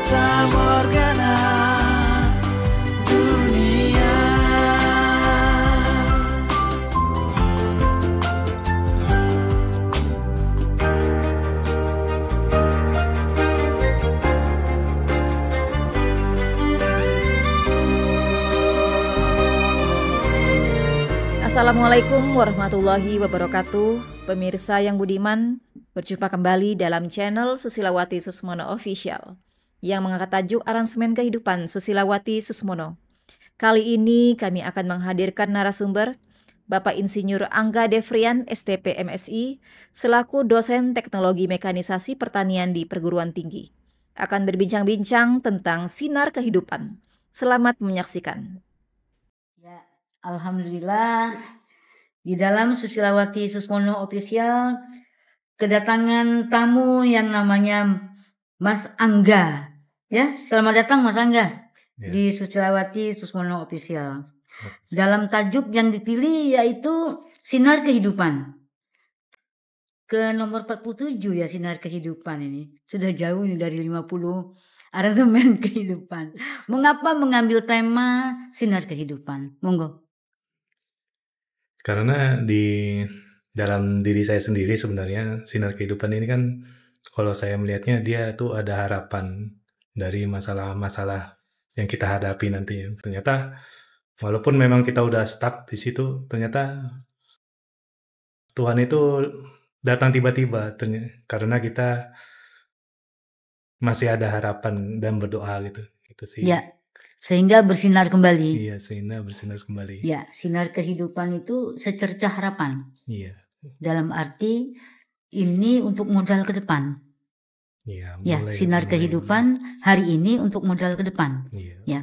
Fata Morgana dunia. Assalamualaikum warahmatullahi wabarakatuh. Pemirsa yang budiman, berjumpa kembali dalam channel Susilawati Susmono Official yang mengangkat tajuk aransemen kehidupan Susilawati Susmono. Kali ini kami akan menghadirkan narasumber Bapak Insinyur Angga Devrian, STP MSI, selaku dosen teknologi mekanisasi pertanian di perguruan tinggi. Akan berbincang-bincang tentang sinar kehidupan. Selamat menyaksikan. Ya, alhamdulillah di dalam Susilawati Susmono Official kedatangan tamu yang namanya Mas Angga. Ya, selamat datang Mas Angga di Susilawati Susmono Official. Dalam tajuk yang dipilih yaitu Sinar Kehidupan. Ke nomor 47 ya, Sinar Kehidupan ini. Sudah jauh nih dari 50 aransemen kehidupan. Mengapa mengambil tema Sinar Kehidupan? Monggo. Karena di dalam diri saya sendiri sebenarnya sinar kehidupan ini kan kalau saya melihatnya dia tuh ada harapan dari masalah-masalah yang kita hadapi nantinya. Ternyata walaupun memang kita udah stuck di situ, ternyata Tuhan itu datang tiba-tiba karena kita masih ada harapan dan berdoa gitu. Itu sih. Ya. Sehingga bersinar kembali. Iya, sehingga bersinar kembali. Ya, sinar kehidupan itu secercah harapan. Iya. Dalam arti ini untuk modal ke depan. Iya. Ya, sinar kehidupan hari ini untuk modal ke depan. Iya. Ya.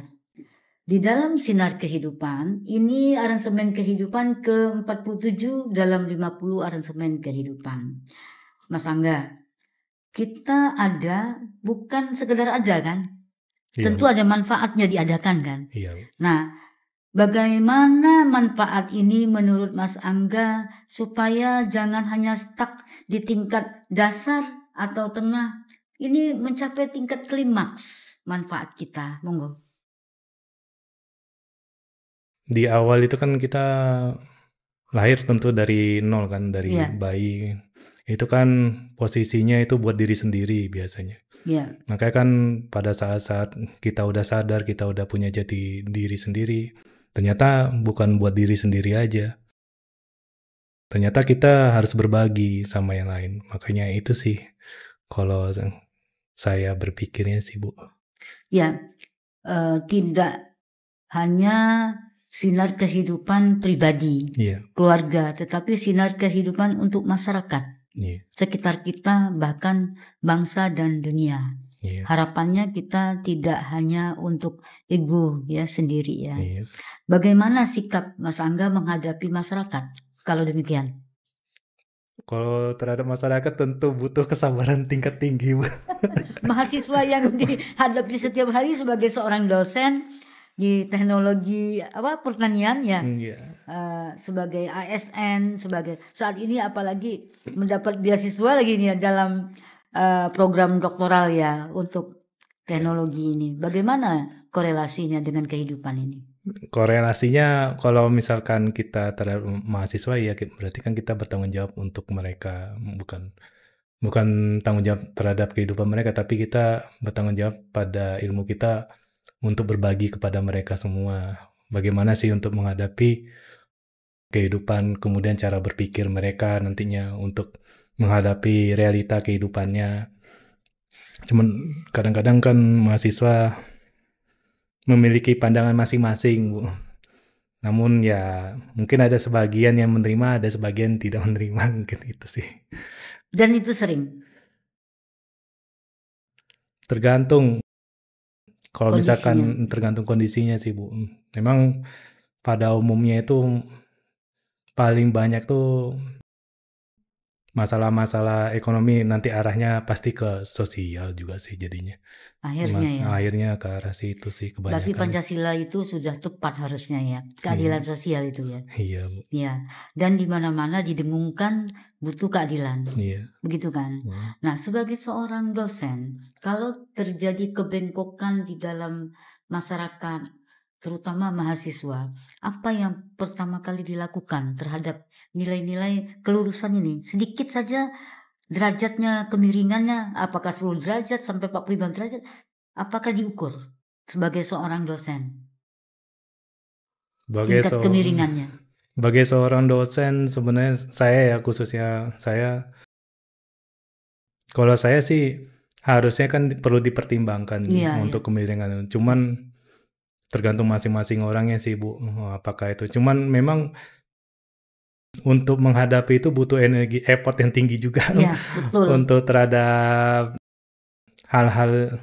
Di dalam sinar kehidupan ini aransemen kehidupan ke-47 dalam 50 aransemen kehidupan. Mas Angga, kita ada bukan sekedar ada kan? Iya. Tentu ada manfaatnya diadakan kan? Iya. Nah, bagaimana manfaat ini menurut Mas Angga supaya jangan hanya stuck di tingkat dasar atau tengah, ini mencapai tingkat klimaks manfaat kita? Monggo. Di awal itu kan kita lahir tentu dari nol kan, dari bayi. Itu kan posisinya itu buat diri sendiri biasanya. Iya. Makanya kan pada saat-saat kita udah sadar, kita udah punya jati diri sendiri, ternyata bukan buat diri sendiri aja. Ternyata kita harus berbagi sama yang lain. Makanya itu sih kalau saya berpikirnya sih, Bu. Ya, tidak hanya sinar kehidupan pribadi, keluarga, tetapi sinar kehidupan untuk masyarakat. Sekitar kita, bahkan bangsa dan dunia. Harapannya kita tidak hanya untuk ego ya sendiri ya. Bagaimana sikap Mas Angga menghadapi masyarakat kalau demikian? Kalau terhadap masyarakat tentu butuh kesabaran tingkat tinggi, Bu. Mahasiswa yang dihadapi setiap hari sebagai seorang dosen di teknologi pertanian ya, sebagai ASN, sebagai saat ini apalagi mendapat beasiswa lagi nih ya, dalam program doktoral ya untuk teknologi ini. Bagaimana korelasinya dengan kehidupan ini? Korelasinya kalau misalkan kita terhadap mahasiswa ya berarti kan kita bertanggung jawab untuk mereka, bukan tanggung jawab terhadap kehidupan mereka, tapi kita bertanggung jawab pada ilmu kita untuk berbagi kepada mereka semua. Bagaimana sih untuk menghadapi kehidupan, kemudian cara berpikir mereka nantinya untuk menghadapi realita kehidupannya. Cuman kadang-kadang kan mahasiswa memiliki pandangan masing-masing, Bu. Namun ya mungkin ada sebagian yang menerima, ada sebagian tidak menerima, mungkin itu sih. Dan itu sering? Tergantung. Kalau misalkan tergantung kondisinya sih, Bu. Memang pada umumnya itu paling banyak tuh masalah-masalah ekonomi nanti arahnya pasti ke sosial juga sih jadinya. Akhirnya ya. Akhirnya ke arah situ sih Berarti kebanyakan. Pancasila itu sudah tepat harusnya ya. Keadilan sosial itu ya. Iya, Bu. Ya. Dan di mana-mana didengungkan butuh keadilan. Iya. Begitu kan? Nah, sebagai seorang dosen, kalau terjadi kebengkokan di dalam masyarakat, terutama mahasiswa, apa yang pertama kali dilakukan terhadap nilai-nilai kelurusan ini? Sedikit saja derajatnya, kemiringannya, apakah 10 derajat sampai 45 derajat, apakah diukur sebagai seorang dosen? Tingkat kemiringannya. Sebagai seorang dosen sebenarnya saya ya, khususnya saya, kalau saya sih harusnya kan perlu dipertimbangkan untuk kemiringan. Cuman tergantung masing-masing orangnya sih, Bu, apakah itu. Cuman memang untuk menghadapi itu butuh energi, effort yang tinggi juga untuk terhadap hal-hal,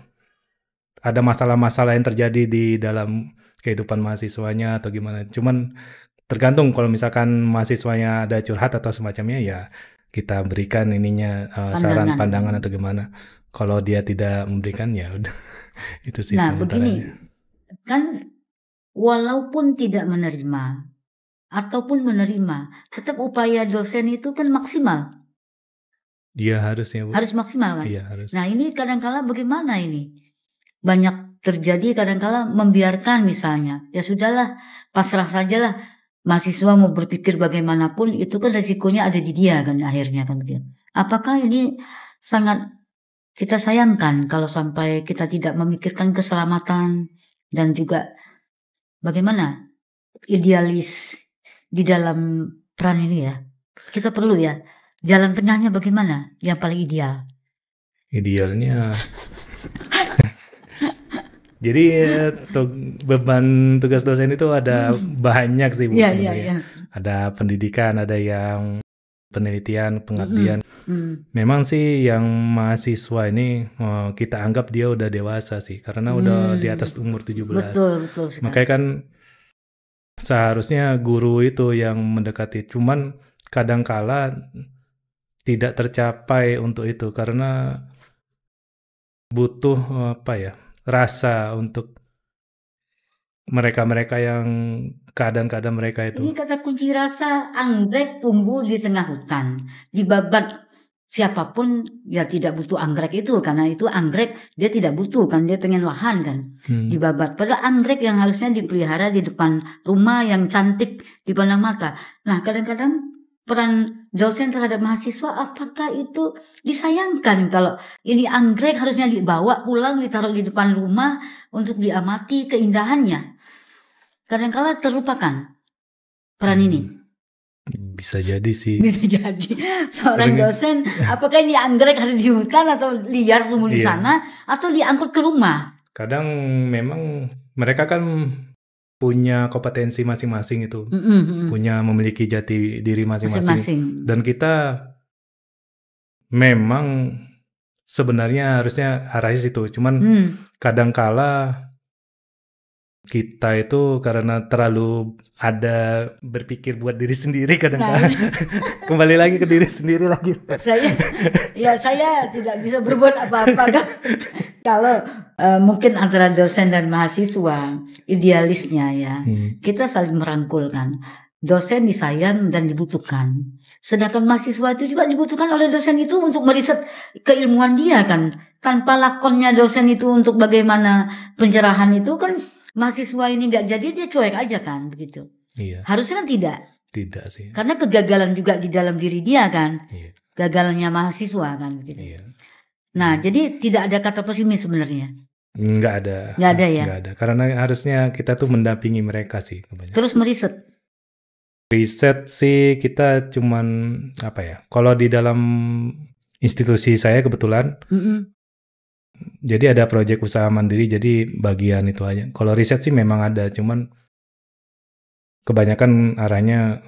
ada masalah-masalah yang terjadi di dalam kehidupan mahasiswanya atau gimana. Cuman tergantung, kalau misalkan mahasiswanya ada curhat atau semacamnya ya kita berikan ininya saran, pandangan atau gimana. Kalau dia tidak memberikan ya udah itu sih. Nah, begini kan, walaupun tidak menerima ataupun menerima, tetap upaya dosen itu kan maksimal. Iya, harusnya, Bu. Harus maksimal kan? Iya, harus. Nah, ini kadang-kala bagaimana ini? Banyak terjadi kadang-kala membiarkan misalnya. Ya sudahlah, pasrah sajalah. Mahasiswa mau berpikir bagaimanapun, itu kan resikonya ada di dia kan akhirnya kan begitu. Apakah ini sangat kita sayangkan kalau sampai kita tidak memikirkan keselamatan dan juga bagaimana idealis di dalam peran ini ya. Kita perlu ya, jalan tengahnya bagaimana yang paling ideal? Idealnya jadi beban tugas dosen itu ada banyak sih, Bu, sebenarnya. Ada pendidikan, ada yang penelitian, pengabdian. Memang sih yang mahasiswa ini kita anggap dia udah dewasa sih, karena udah di atas umur 17. Betul sekali. Makanya kan seharusnya guru itu yang mendekati, cuman kadangkala tidak tercapai untuk itu karena butuh rasa untuk mereka-mereka yang keadaan-keadaan mereka itu. Ini kata kunci rasa, anggrek tumbuh di tengah hutan, dibabat siapapun ya tidak butuh anggrek itu, karena itu anggrek dia tidak butuh kan, dia pengen lahan kan, dibabat. Padahal anggrek yang harusnya dipelihara di depan rumah yang cantik dipandang mata. Nah, kadang-kadang peran dosen terhadap mahasiswa, apakah itu disayangkan kalau ini anggrek harusnya dibawa pulang, ditaruh di depan rumah untuk diamati keindahannya. Kadang-kala terlupakan peran ini. Bisa jadi sih. Bisa jadi. Seorang dosen, apakah ini anggrek harus di hutan atau liar tumbuh di sana, atau diangkut ke rumah? Kadang memang mereka kan punya kompetensi masing-masing itu, punya memiliki jati diri masing-masing. Dan kita memang sebenarnya harusnya arahnya situ, cuman kadangkala kita itu karena terlalu ada berpikir buat diri sendiri kadang-kadang. Kembali lagi ke diri sendiri lagi. Saya tidak bisa berbuat apa-apa kan. Kalau mungkin antara dosen dan mahasiswa idealisnya ya, kita saling merangkulkan. Dosen disayang dan dibutuhkan. Sedangkan mahasiswa itu juga dibutuhkan oleh dosen itu untuk meriset keilmuan dia kan. Tanpa lakonnya dosen itu untuk bagaimana pencerahan itu kan, mahasiswa ini nggak jadi, dia cuek aja kan begitu. Iya. Harusnya kan tidak. Tidak sih. Karena kegagalan juga di dalam diri dia kan. Iya. Gagalannya mahasiswa kan begitu. Iya. Nah, jadi tidak ada kata pesimis sebenarnya. Nggak ada. Nggak ada ya. Nggak ada. Karena harusnya kita tuh mendampingi mereka sih. Terus meriset. Riset sih kita cuman kalau di dalam institusi saya kebetulan. Jadi ada proyek usaha mandiri, jadi bagian itu aja. Kalau riset sih memang ada, cuman kebanyakan arahnya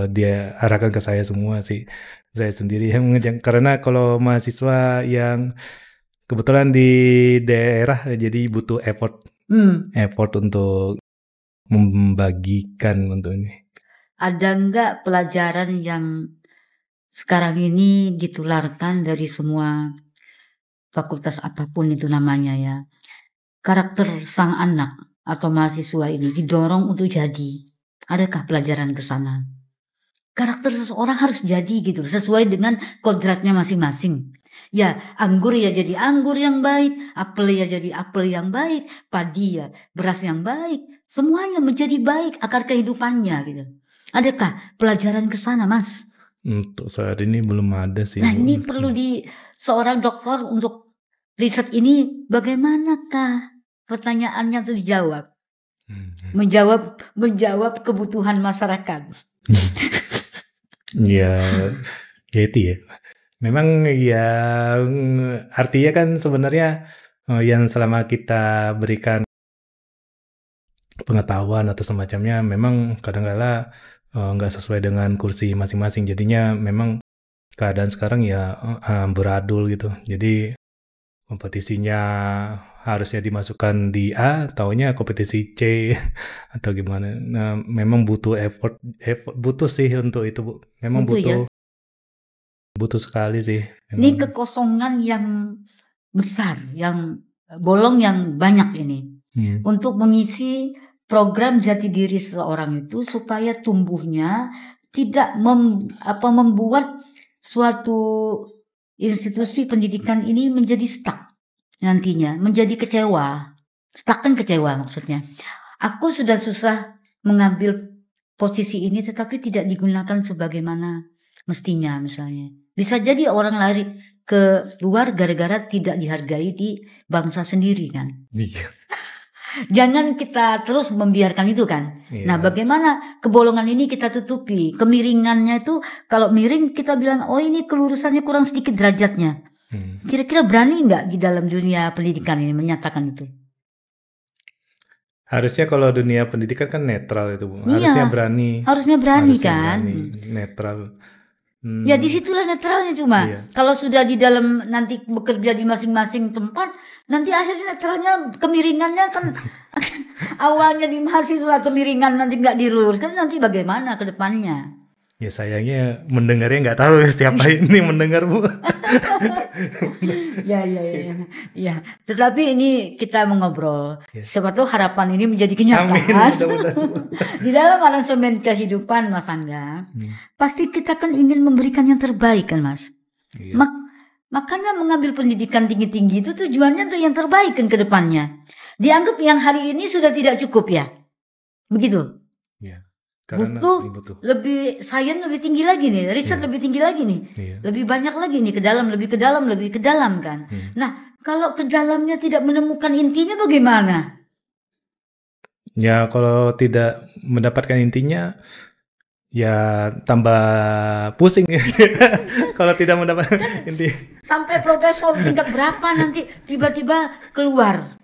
dia arahkan ke saya semua sih. Saya sendiri yang mengerjakan. Karena kalau mahasiswa yang kebetulan di daerah jadi butuh effort untuk membagikan untuk ini. Ada enggak pelajaran yang sekarang ini ditularkan dari semua fakultas apapun itu namanya ya. Karakter sang anak atau mahasiswa ini didorong untuk jadi. Adakah pelajaran ke sana? Karakter seseorang harus jadi gitu, sesuai dengan kodratnya masing-masing. Ya, anggur ya jadi anggur yang baik, apel ya jadi apel yang baik, padi ya beras yang baik. Semuanya menjadi baik akar kehidupannya gitu. Adakah pelajaran ke sana, Mas? Untuk saat ini belum ada sih, Nah, Bu. ini perlu seorang dokter untuk riset ini bagaimanakah pertanyaannya tuh dijawab? Menjawab kebutuhan masyarakat. Ya, ya itu ya. Memang ya artinya kan sebenarnya yang selama kita berikan pengetahuan atau semacamnya memang kadang-kala nggak sesuai dengan kursi masing-masing. Jadinya memang keadaan sekarang ya beradul gitu. Jadi kompetisinya harusnya dimasukkan di A, taunya kompetisi C atau gimana. Nah, memang butuh effort butuh sih untuk itu, Bu. Memang Butuh ya. butuh sekali sih. Ini Memang. kekosongan yang besar, yang bolong yang banyak ini. Untuk mengisi program jati diri seseorang itu supaya tumbuhnya tidak membuat suatu institusi pendidikan ini menjadi stuck nantinya, menjadi kecewa. Stuck kan kecewa maksudnya. Aku sudah susah mengambil posisi ini tetapi tidak digunakan sebagaimana mestinya misalnya. Bisa jadi orang lari ke luar gara-gara tidak dihargai di bangsa sendiri kan. Iya. Jangan kita terus membiarkan itu kan. Iya. Nah, bagaimana kebolongan ini kita tutupi? Kemiringannya itu kalau miring kita bilang oh ini kelurusannya kurang sedikit derajatnya. Kira-kira berani nggak di dalam dunia pendidikan ini menyatakan itu? Harusnya kalau dunia pendidikan kan netral itu, Bu. Iya, Harusnya berani kan. netral. Ya disitulah netralnya cuma. Iya. Kalau sudah di dalam nanti bekerja di masing-masing tempat, nanti akhirnya netralnya kemiringannya kan awalnya di mahasiswa kemiringan nanti nggak diluruskan nanti bagaimana ke depannya? Ya sayangnya mendengarnya nggak tahu siapa ini mendengar, Bu. Ya. Tetapi ini kita mengobrol. Yes. Siapa tahu harapan ini menjadi kenyataan. Amin, mudah-mudahan. Di dalam aransemen kehidupan Mas Angga, pasti kita kan ingin memberikan yang terbaik kan Mas. Iya. Makanya mengambil pendidikan tinggi-tinggi itu tujuannya untuk yang terbaik kan ke depannya. Dianggap yang hari ini sudah tidak cukup ya. Begitu. Iya. Karena butuh lebih sains lebih tinggi lagi nih, riset lebih tinggi lagi nih, lebih banyak lagi nih ke dalam kan. Nah kalau ke dalamnya tidak menemukan intinya bagaimana? Ya kalau tidak mendapatkan intinya ya tambah pusing. Kalau tidak mendapatkan inti. Sampai profesor tingkat berapa nanti tiba-tiba keluar.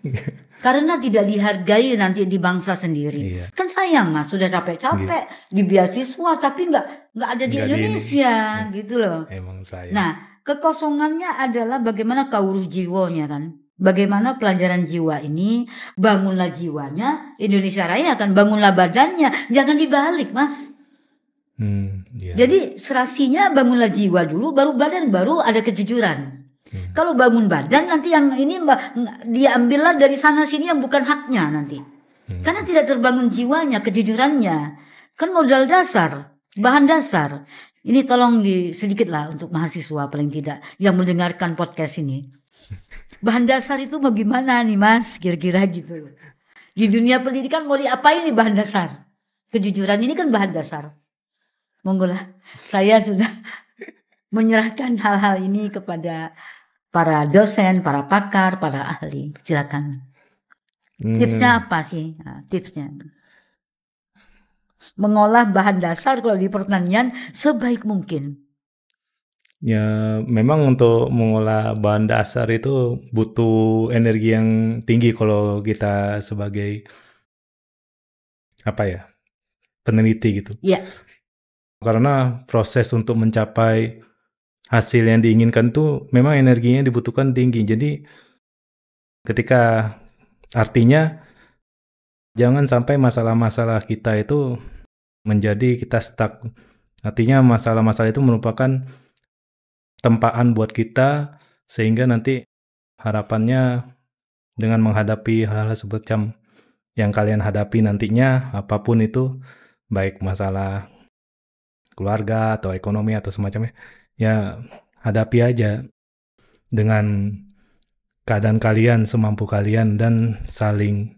Karena tidak dihargai nanti di bangsa sendiri. Iya. Kan sayang Mas, sudah capek-capek di beasiswa tapi nggak ada di Indonesia gitu loh. Emang sayang. Nah, kekosongannya adalah bagaimana kawruh jiwanya kan. Bagaimana pelajaran jiwa ini, bangunlah jiwanya, Indonesia Raya kan, bangunlah badannya, jangan dibalik Mas. Iya. Jadi serasinya bangunlah jiwa dulu, baru badan, baru ada kejujuran. Kalau bangun badan nanti yang ini diambillah dari sana sini yang bukan haknya nanti. Karena tidak terbangun jiwanya, kejujurannya. Kan modal dasar, bahan dasar. Ini tolong sedikitlah untuk mahasiswa paling tidak yang mendengarkan podcast ini. Bahan dasar itu bagaimana nih Mas? Kira-kira gitu. Di dunia pendidikan mau diapain nih bahan dasar? Kejujuran ini kan bahan dasar. Monggolah, saya sudah menyerahkan hal-hal ini kepada para dosen, para pakar, para ahli. Silakan. Tipsnya apa sih? Nah, tipsnya mengolah bahan dasar kalau di pertanian sebaik mungkin. Ya memang untuk mengolah bahan dasar itu butuh energi yang tinggi kalau kita sebagai peneliti gitu. Iya. Karena proses untuk mencapai hasil yang diinginkan tuh memang energinya dibutuhkan tinggi. Jadi ketika artinya jangan sampai masalah-masalah kita itu menjadi kita stuck Artinya masalah-masalah itu merupakan tempaan buat kita, sehingga nanti harapannya dengan menghadapi hal-hal semacam yang kalian hadapi nantinya, apapun itu, baik masalah keluarga atau ekonomi atau semacamnya, ya hadapi aja dengan keadaan kalian semampu kalian dan saling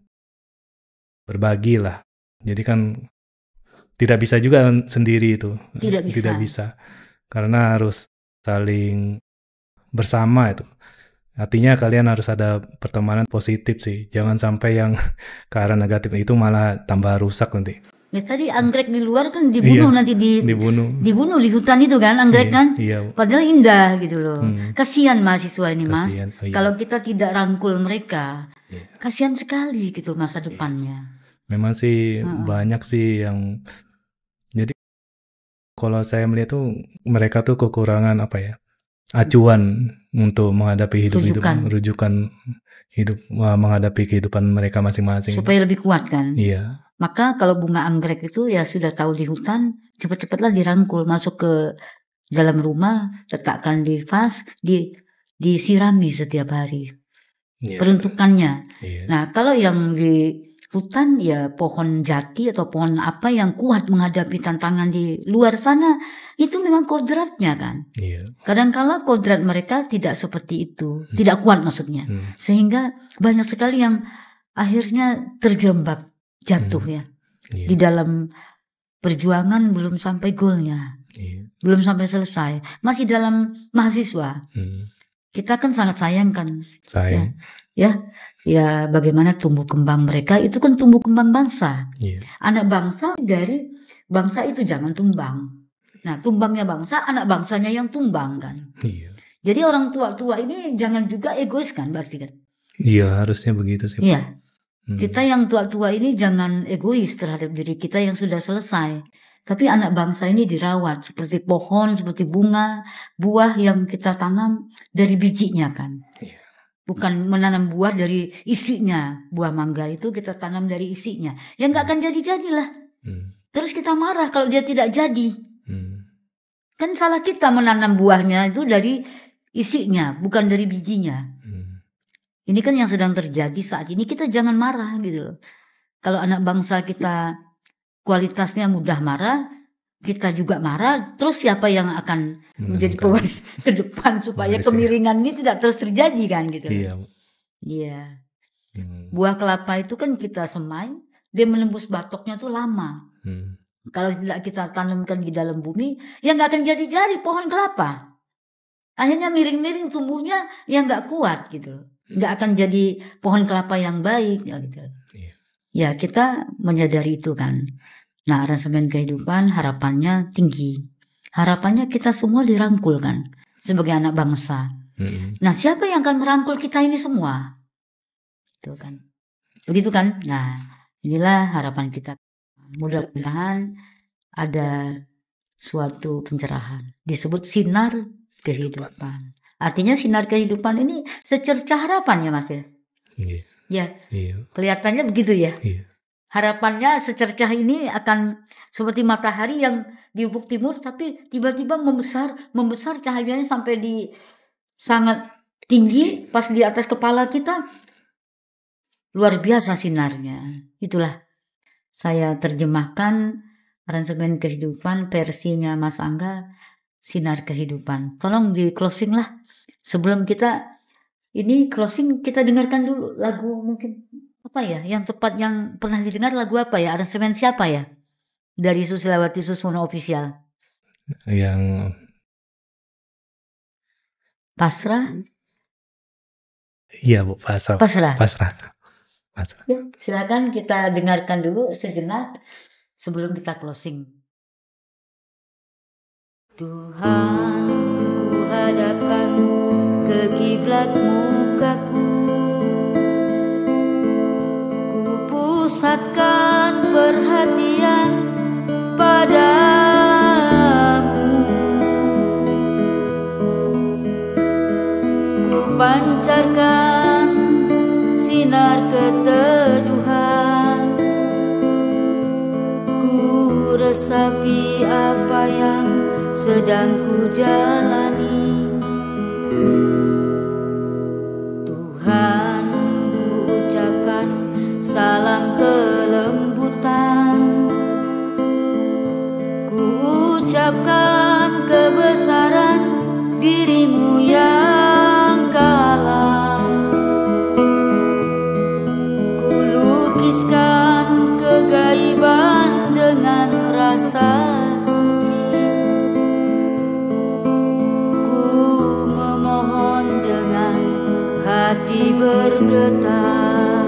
berbagi lah. Jadi kan tidak bisa juga sendiri itu, Tidak bisa. tidak bisa, karena harus saling bersama itu. Artinya kalian harus ada pertemanan positif sih, jangan sampai yang ke arah negatif itu malah tambah rusak nanti. Ya tadi anggrek di luar kan dibunuh, Iya, nanti dibunuh. dibunuh di hutan itu kan anggrek Iya, kan. iya, Padahal indah gitu loh. Kasihan mahasiswa ini Mas. kasihan. Oh, iya. Kalau kita tidak rangkul mereka, Iya. kasihan sekali gitu masa depannya. Memang sih banyak sih yang, jadi kalau saya melihat tuh mereka tuh kekurangan apa ya, acuan untuk menghadapi hidup rujukan hidup, menghadapi kehidupan mereka masing-masing. Supaya lebih kuat kan. Iya, Maka kalau bunga anggrek itu ya sudah tahu di hutan, cepat-cepatlah dirangkul, masuk ke dalam rumah, letakkan di vas, disirami setiap hari. iya, Peruntukannya. iya, Nah, kalau yang di hutan ya pohon jati atau pohon apa yang kuat menghadapi tantangan di luar sana, itu memang kodratnya kan. iya, Kadang-kala kodrat mereka tidak seperti itu, tidak kuat maksudnya. Sehingga banyak sekali yang akhirnya terjerembab, jatuh ya. iya, Di dalam perjuangan belum sampai goalnya, iya, belum sampai selesai, masih dalam mahasiswa. Kita kan sangat sayang kan, sayang. ya bagaimana tumbuh kembang mereka, itu kan tumbuh kembang bangsa. Iya, Anak bangsa dari bangsa itu jangan tumbang. Nah, tumbangnya bangsa, anak bangsanya yang tumbang kan. iya, Jadi orang tua-tua ini jangan juga egois kan berarti kan. iya, harusnya begitu sih. Iya. Kita yang tua-tua ini jangan egois terhadap diri kita yang sudah selesai. Tapi anak bangsa ini dirawat seperti pohon, seperti bunga, buah yang kita tanam dari bijinya kan. Iya. Bukan menanam buah dari isinya. Buah mangga itu kita tanam dari isinya. Ya nggak akan jadi-jadilah. Terus kita marah kalau dia tidak jadi. Kan salah kita menanam buahnya itu dari isinya, bukan dari bijinya. Ini kan yang sedang terjadi saat ini, kita jangan marah gitu loh. Kalau anak bangsa kita kualitasnya mudah marah, kita juga marah, terus siapa yang akan menjadi pewaris ke depan supaya kemiringan ini tidak terus terjadi kan gitu. Iya. Iya. Buah kelapa itu kan kita semai, dia menembus batoknya tuh lama. Kalau tidak kita tanamkan di dalam bumi, ya nggak akan jadi-jadi pohon kelapa. Akhirnya miring-miring tumbuhnya, ya nggak kuat gitu. Nggak akan jadi pohon kelapa yang baik ya gitu. Iya. Ya kita menyadari itu kan. Nah, aransemen kehidupan harapannya tinggi. Harapannya kita semua dirangkul kan sebagai anak bangsa. Nah, siapa yang akan merangkul kita ini semua? Itu kan. Begitu kan? Nah, inilah harapan kita. Mudah-mudahan ada suatu pencerahan. Disebut sinar kehidupan. Artinya sinar kehidupan ini secercah harapan ya Mas ya? Iya. Ya, Iya. kelihatannya begitu ya. Iya. Harapannya secercah ini akan seperti matahari yang di ufuk timur, tapi tiba-tiba membesar cahayanya sampai di sangat tinggi, pas di atas kepala kita, luar biasa sinarnya. Itulah saya terjemahkan aransemen kehidupan versinya Mas Angga, sinar kehidupan. Tolong di closing lah. Sebelum kita ini closing, kita dengarkan dulu lagu mungkin apa ya yang tepat, yang pernah didengar lagu apa ya, aransemen siapa ya dari Susilawati Susmono Official? Yang Pasrah. Iya Bu, pasrah. Ya, silakan kita dengarkan dulu sejenak sebelum kita closing. Tuhan, ku hadapkan ke kiblat mukaku, ku pusatkan perhatian padamu, ku pancarkan sinar keteduhan, ku resapi apa yang sedang ku jalani. Tuhan, ku ucapkan salam kelembutan, ku ucapkan kebesaran dirimu yang kalam. Ku lukiskan kegaiban dengan rasa suci, ku memohon dengan hati bergetar.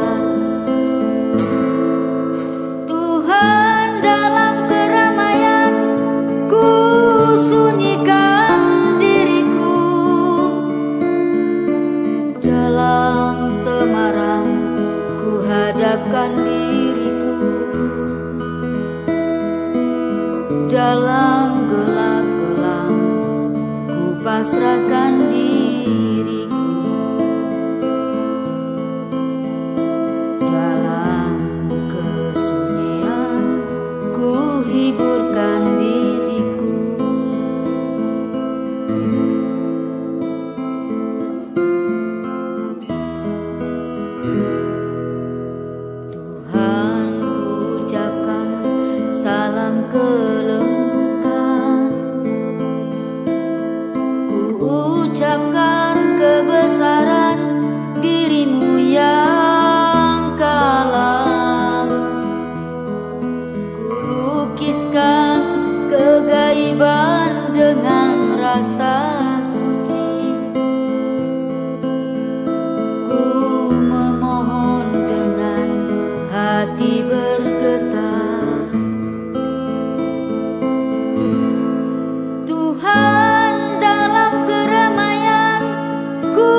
Tuhan, dalam keramaian ku sunyikan diriku, dalam temaram ku hadapkan diriku, dalam gelap kelam ku pasrahkan diriku, dalam kesunyian ku hiburkan diriku. Tuhan, ku ucapkan salam kelembutan, ku ucapkan kebesaran dirimu yang kalam. Ku lukiskan kegaiban dengan rasa suci, ku memohon dengan hati bergetar. Tuhan, dalam keramaian ku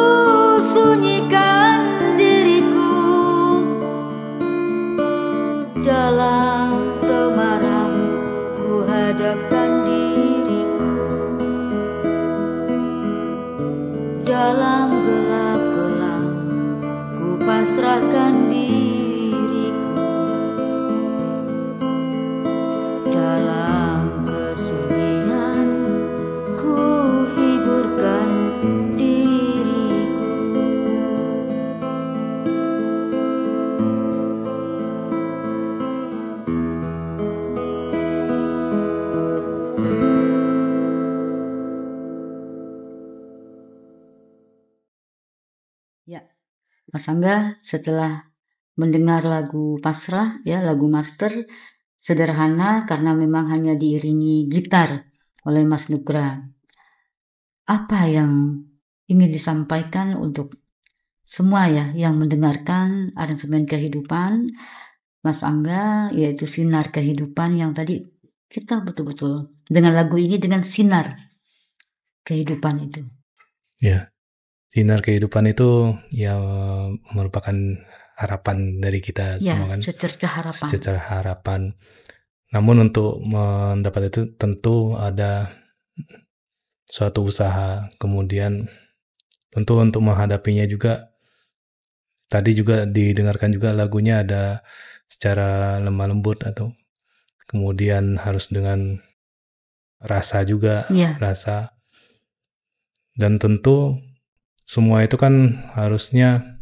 sunyikan diriku, dalam temaram ku hadapkan diriku, dalam gelap kelam ku pasrahkan diriku, dalam kesunyian ku hiburkan diriku. Ya, Mas Angga, setelah mendengar lagu pasrah, ya, lagu master, sederhana karena memang hanya diiringi gitar oleh Mas Nugra. Apa yang ingin disampaikan untuk semua ya yang mendengarkan aransemen kehidupan Mas Angga, yaitu sinar kehidupan yang tadi kita betul-betul dengan lagu ini, dengan sinar kehidupan itu. Ya, sinar kehidupan itu ya merupakan harapan dari kita Ya, semua kan, secerca harapan. secara harapan. Namun untuk mendapat itu tentu ada suatu usaha, kemudian tentu untuk menghadapinya juga. Tadi juga didengarkan juga lagunya ada secara lemah lembut atau kemudian harus dengan rasa juga, Ya, rasa. Dan tentu semua itu kan harusnya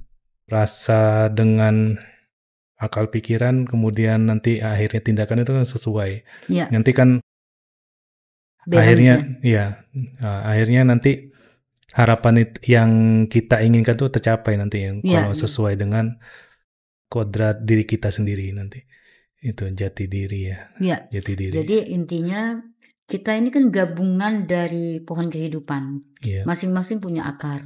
rasa dengan akal pikiran, kemudian nanti akhirnya tindakan itu kan sesuai. ya, Nanti kan balance ya. akhirnya nanti harapan yang kita inginkan tuh tercapai nanti yang Ya, kalau sesuai dengan kodrat diri kita sendiri nanti. Itu jati diri ya, ya. jati diri. Jadi intinya kita ini kan gabungan dari pohon kehidupan. Iya, Masing-masing punya akar.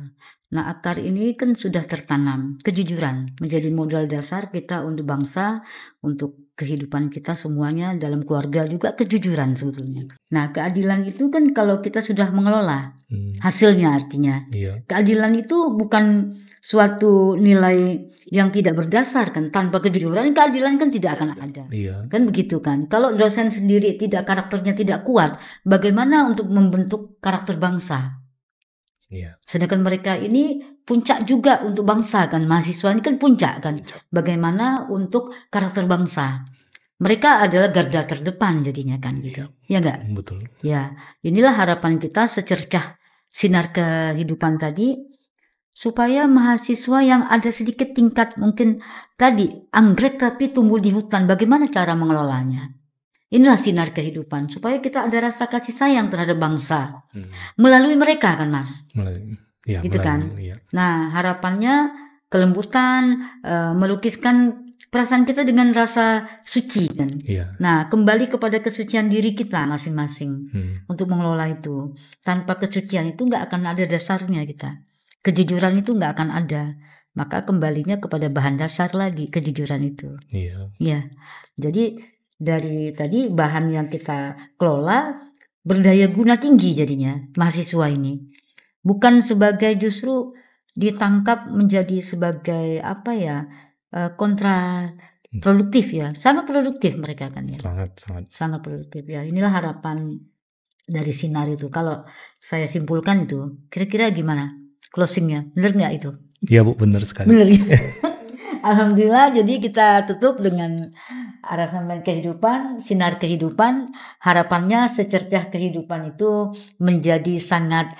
Nah, akar ini kan sudah tertanam. Kejujuran menjadi modal dasar kita untuk bangsa, untuk kehidupan kita semuanya, dalam keluarga juga kejujuran sebetulnya. Nah, keadilan itu kan kalau kita sudah mengelola hasilnya, artinya iya, keadilan itu bukan suatu nilai yang tidak berdasarkan. Tanpa kejujuran, keadilan kan tidak akan ada. iya, Kan begitu kan. Kalau dosen sendiri karakternya tidak kuat, bagaimana untuk membentuk karakter bangsa? iya, Sedangkan mereka ini puncak juga untuk bangsa kan. Mahasiswa ini kan puncak kan. Bagaimana untuk karakter bangsa? mereka adalah garda terdepan jadinya kan gitu. Ya enggak? Betul. Ya, inilah harapan kita secercah sinar kehidupan tadi, supaya mahasiswa yang ada sedikit tingkat mungkin tadi anggrek tapi tumbuh di hutan, bagaimana cara mengelolanya? Inilah sinar kehidupan, supaya kita ada rasa kasih sayang terhadap bangsa melalui mereka kan Mas, gitu kan? Iya. Nah harapannya kelembutan, melukiskan perasaan kita dengan rasa suci kan. Iya. Nah kembali kepada kesucian diri kita masing-masing untuk mengelola itu. Tanpa kesucian itu nggak akan ada dasarnya kita. Kejujuran itu nggak akan ada. Maka kembalinya kepada bahan dasar lagi kejujuran itu. Iya. Ya, jadi dari tadi bahan yang kita kelola berdaya guna tinggi jadinya mahasiswa ini. Bukan sebagai justru ditangkap menjadi sebagai apa ya, kontra produktif ya. Sangat produktif mereka kan ya. Sangat produktif ya. Inilah harapan dari sinar itu. Kalau saya simpulkan itu, kira-kira gimana closingnya? Bener nggak itu? Iya Bu, bener sekali. Bener ya. Alhamdulillah, jadi kita tutup dengan arasan kehidupan, sinar kehidupan. Harapannya secercah kehidupan itu menjadi sangat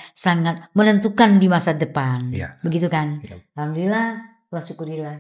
menentukan di masa depan. Ya. Begitu kan? Ya. Alhamdulillah, wa syukurillah.